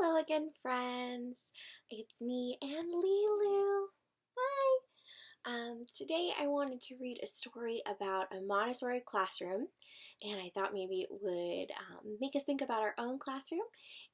Hello again, friends. It's me and Lilu. Hi. Today I wanted to read a story about a Montessori classroom, and I thought maybe it would make us think about our own classroom,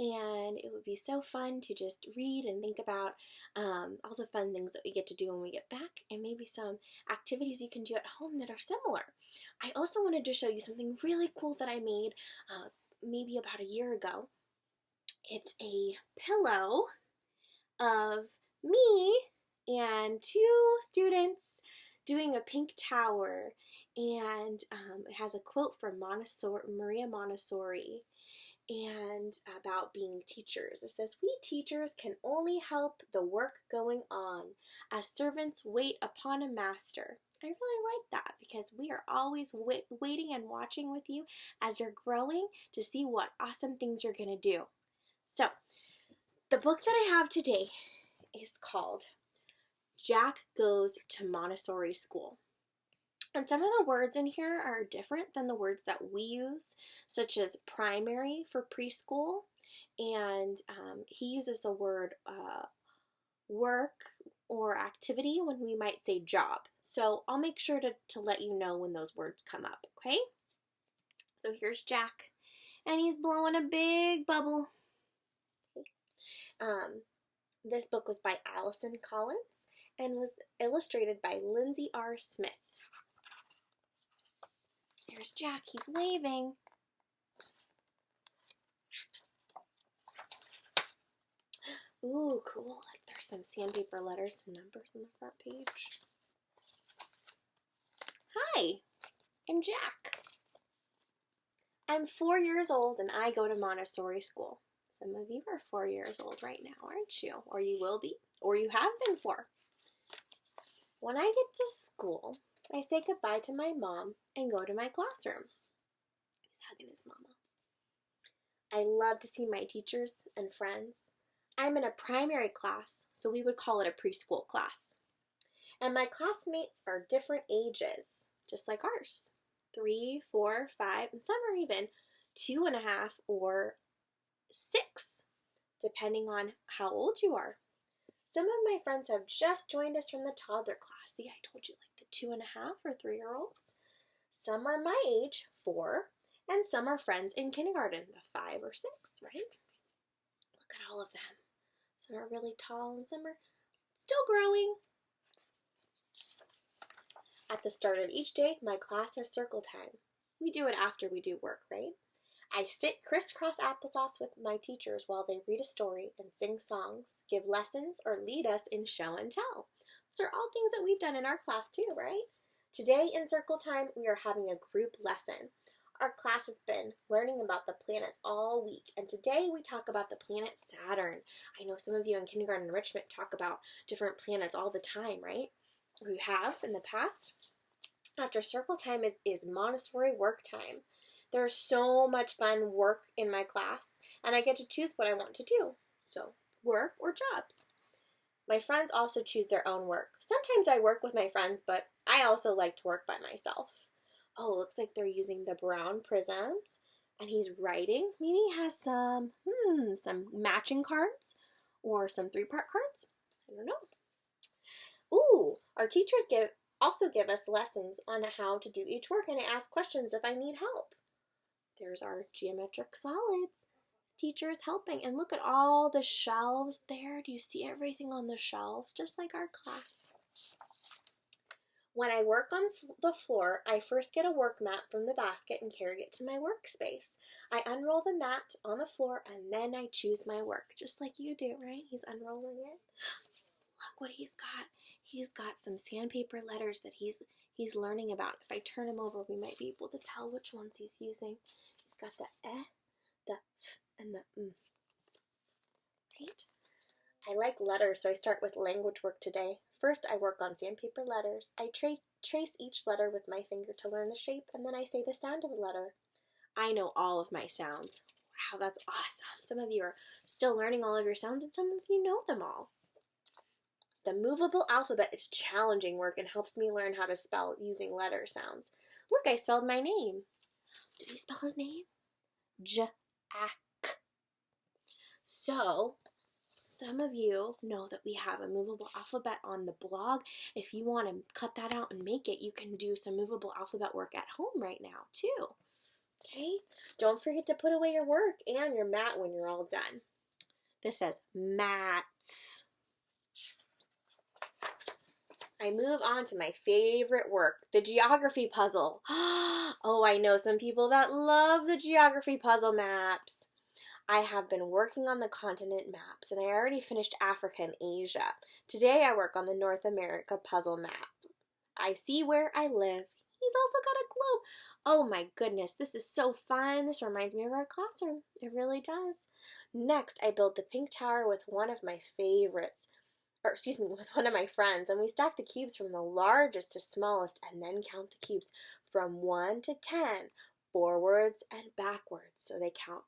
and it would be so fun to just read and think about all the fun things that we get to do when we get back, and maybe some activities you can do at home that are similar. I also wanted to show you something really cool that I made maybe about a year ago. It's a pillow of me and two students doing a pink tower, and it has a quote from Maria Montessori and about being teachers. It says, "We teachers can only help the work going on as servants wait upon a master." I really like that because we are always waiting and watching with you as you're growing to see what awesome things you're going to do. So, the book that I have today is called Jack Goes to Montessori School. And some of the words in here are different than the words that we use, such as primary for preschool, and he uses the word work or activity when we might say job. So I'll make sure to let you know when those words come up, okay? So here's Jack, and he's blowing a big bubble. This book was by Allison Collins and was illustrated by Lindsay R. Smith. Here's Jack, he's waving. Ooh, cool. Like there's some sandpaper letters and numbers on the front page. Hi, I'm Jack. I'm 4 years old and I go to Montessori school. Some of you are 4 years old right now, aren't you? Or you will be, or you have been 4. When I get to school, I say goodbye to my mom and go to my classroom. He's hugging his mama. I love to see my teachers and friends. I'm in a primary class, so we would call it a preschool class. And my classmates are different ages, just like ours. 3, 4, 5, and some are even 2.5 or 6, depending on how old you are. Some of my friends have just joined us from the toddler class. See, I told you, like the 2.5 or 3-year-olds. Some are my age, 4, and some are friends in kindergarten, the 5 or 6, right? Look at all of them. Some are really tall and some are still growing. At the start of each day, my class has circle time. We do it after we do work, right? I sit crisscross applesauce with my teachers while they read a story and sing songs, give lessons, or lead us in show and tell. Those are all things that we've done in our class too, right? Today in circle time, we are having a group lesson. Our class has been learning about the planets all week, and today we talk about the planet Saturn. I know some of you in kindergarten enrichment talk about different planets all the time, right? Or you have in the past. After circle time, it is Montessori work time. There's so much fun work in my class, and I get to choose what I want to do. So, work or jobs. My friends also choose their own work. Sometimes I work with my friends, but I also like to work by myself. Oh, looks like they're using the brown prisms, and he's writing. Maybe he has some matching cards or some 3-part cards. I don't know. Ooh, our teachers also give us lessons on how to do each work, and I ask questions if I need help. There's our geometric solids. Teachers helping. And look at all the shelves there. Do you see everything on the shelves? Just like our class. When I work on the floor, I first get a work mat from the basket and carry it to my workspace. I unroll the mat on the floor and then I choose my work. Just like you do, right? He's unrolling it. Look what he's got. He's got some sandpaper letters that he's learning about. If I turn him over, we might be able to tell which ones he's using. He's got the the f, and the m. Right? I like letters, so I start with language work today. First, I work on sandpaper letters. I trace each letter with my finger to learn the shape, and then I say the sound of the letter. I know all of my sounds. Wow, that's awesome. Some of you are still learning all of your sounds, and some of you know them all. The movable alphabet is challenging work and helps me learn how to spell using letter sounds. Look, I spelled my name. Did he spell his name? Jack. So, some of you know that we have a movable alphabet on the blog. If you want to cut that out and make it, you can do some movable alphabet work at home right now too. Okay? Don't forget to put away your work and your mat when you're all done. This says mats. I move on to my favorite work, the geography puzzle. Oh, I know some people that love the geography puzzle maps. I have been working on the continent maps, and I already finished Africa and Asia. Today I work on the North America puzzle map. I see where I live. He's also got a globe. Oh my goodness, this is so fun. This reminds me of our classroom. It really does. Next, I built the pink tower with one of my favorites. With one of my friends, and we stack the cubes from the largest to smallest and then count the cubes from 1 to 10, forwards and backwards. So they count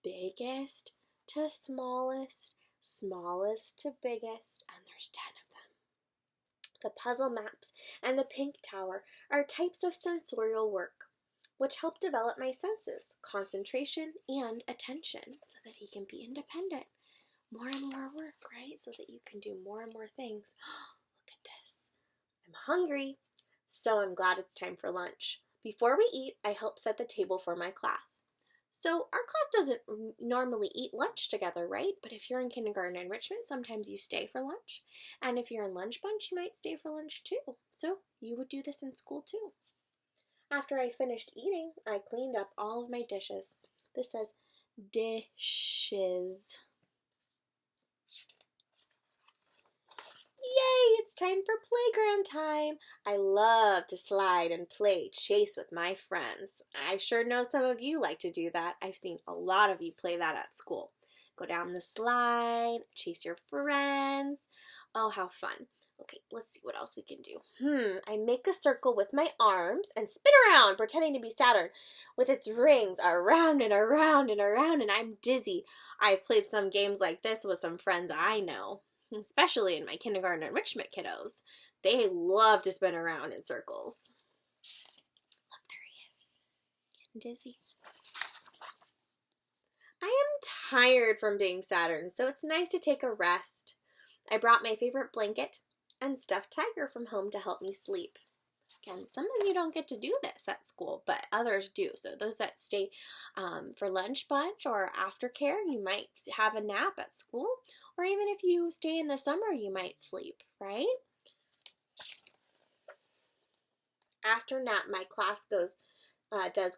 biggest to smallest, smallest to biggest, and there's 10 of them. The puzzle maps and the pink tower are types of sensorial work, which help develop my senses, concentration, and attention so that he can be independent. More and more work, right? So that you can do more and more things. Look at this. I'm hungry, so I'm glad it's time for lunch. Before we eat, I help set the table for my class. So our class doesn't normally eat lunch together, right? But if you're in kindergarten enrichment, sometimes you stay for lunch. And if you're in lunch bunch, you might stay for lunch too. So you would do this in school too. After I finished eating, I cleaned up all of my dishes. This says dishes. Yay, it's time for playground time. I love to slide and play chase with my friends. I sure know some of you like to do that. I've seen a lot of you play that at school. Go down the slide, chase your friends. Oh, how fun. Okay, let's see what else we can do. I make a circle with my arms and spin around, pretending to be Saturn with its rings around and around and around, and I'm dizzy. I've played some games like this with some friends I know. Especially in my kindergarten enrichment kiddos. They love to spin around in circles. Look, there he is. Getting dizzy. I am tired from being Saturn, so it's nice to take a rest. I brought my favorite blanket and stuffed tiger from home to help me sleep. Again, some of you don't get to do this at school, but others do. So those that stay for lunch bunch or aftercare, you might have a nap at school. Or even if you stay in the summer, you might sleep, right? After nap, my class does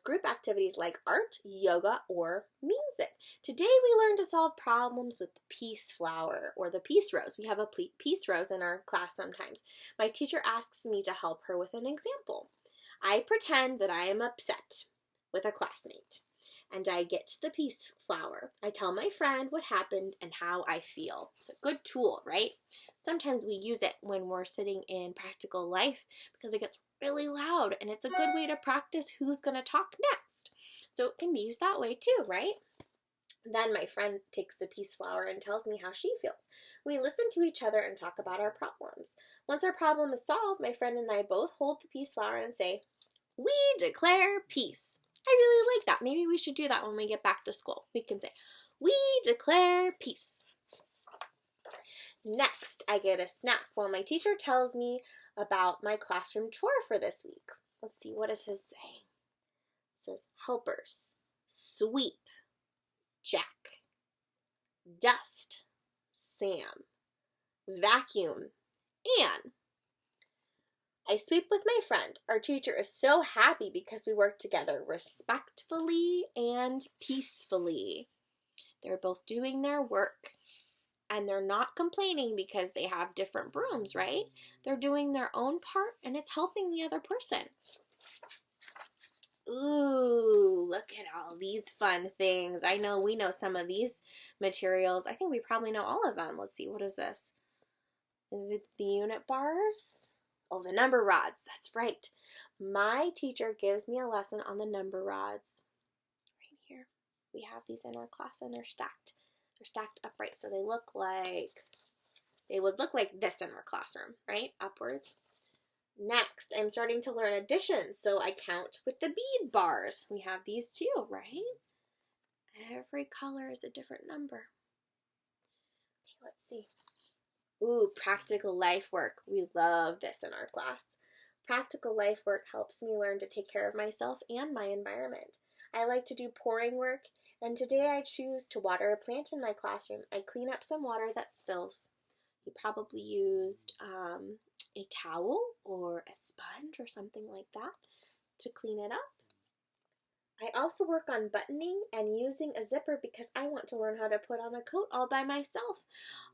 group activities like art, yoga, or music. Today we learned to solve problems with the peace flower or the peace rose. We have a peace rose in our class sometimes. My teacher asks me to help her with an example. I pretend that I am upset with a classmate, and I get the peace flower. I tell my friend what happened and how I feel. It's a good tool, right? Sometimes we use it when we're sitting in practical life because it gets really loud, and it's a good way to practice who's going to talk next. So it can be used that way too, right? Then my friend takes the peace flower and tells me how she feels. We listen to each other and talk about our problems. Once our problem is solved, my friend and I both hold the peace flower and say, "We declare peace." I really like that. Maybe we should do that when we get back to school. We can say, "We declare peace." Next, I get a snack while my teacher tells me about my classroom chore for this week. Let's see, what does his say? It says helpers, sweep, Jack, dust, Sam, vacuum, Anne. I sweep with my friend. Our teacher is so happy because we work together respectfully and peacefully. They're both doing their work. And they're not complaining because they have different brooms, right? They're doing their own part and it's helping the other person. Ooh, look at all these fun things. I know we know some of these materials. I think we probably know all of them. Let's see, what is this? Is it the unit bars? Oh, the number rods. That's right. My teacher gives me a lesson on the number rods. Right here. We have these in our class and they're stacked. They're stacked upright, so they would look like this in our classroom, right? Upwards. Next, I'm starting to learn addition, so I count with the bead bars. We have these too, right? Every color is a different number. let's see. Ooh, practical life work. We love this in our class. Practical life work helps me learn to take care of myself and my environment. I like to do pouring work, and today I choose to water a plant in my classroom. I clean up some water that spills. You probably used a towel or a sponge or something like that to clean it up. I also work on buttoning and using a zipper because I want to learn how to put on a coat all by myself.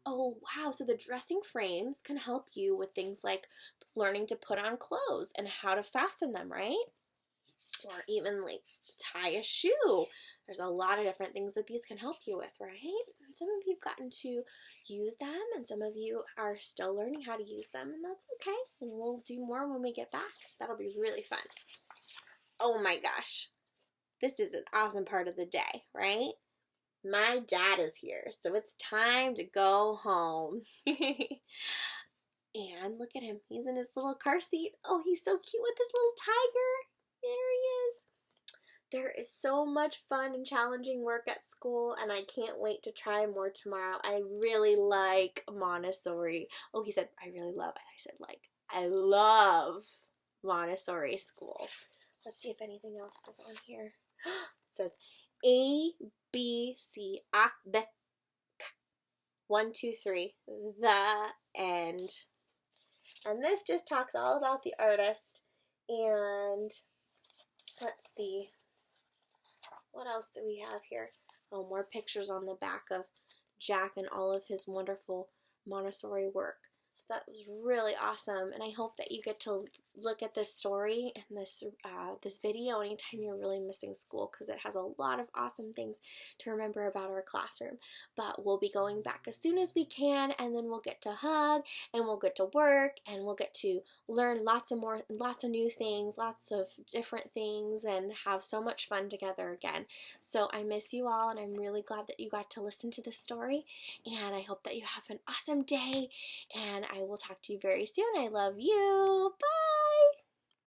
Oh, wow. So the dressing frames can help you with things like learning to put on clothes and how to fasten them, right? Or even like tie a shoe. There's a lot of different things that these can help you with, right? And some of you have gotten to use them, and some of you are still learning how to use them, and that's okay. And we'll do more when we get back. That'll be really fun. Oh my gosh. This is an awesome part of the day, right? My dad is here, so it's time to go home. And look at him. He's in his little car seat. Oh, he's so cute with this little tiger. There he is. There is so much fun and challenging work at school, and I can't wait to try more tomorrow. I really like Montessori. Oh, he said, I really love. I said, like, I love Montessori school. Let's see if anything else is on here. It says A, B, C, A, B, K. 1, 2, 3. The end. And this just talks all about the artist. And let's see. What else do we have here? Oh, more pictures on the back of Jack and all of his wonderful Montessori work. That was really awesome, and I hope that you get to look at this story and this video anytime you're really missing school, because it has a lot of awesome things to remember about our classroom. But we'll be going back as soon as we can, and then we'll get to hug, and we'll get to work, and we'll get to learn lots of new things, lots of different things, and have so much fun together again. So I miss you all, and I'm really glad that you got to listen to this story, and I hope that you have an awesome day, and I will talk to you very soon. I love you. Bye!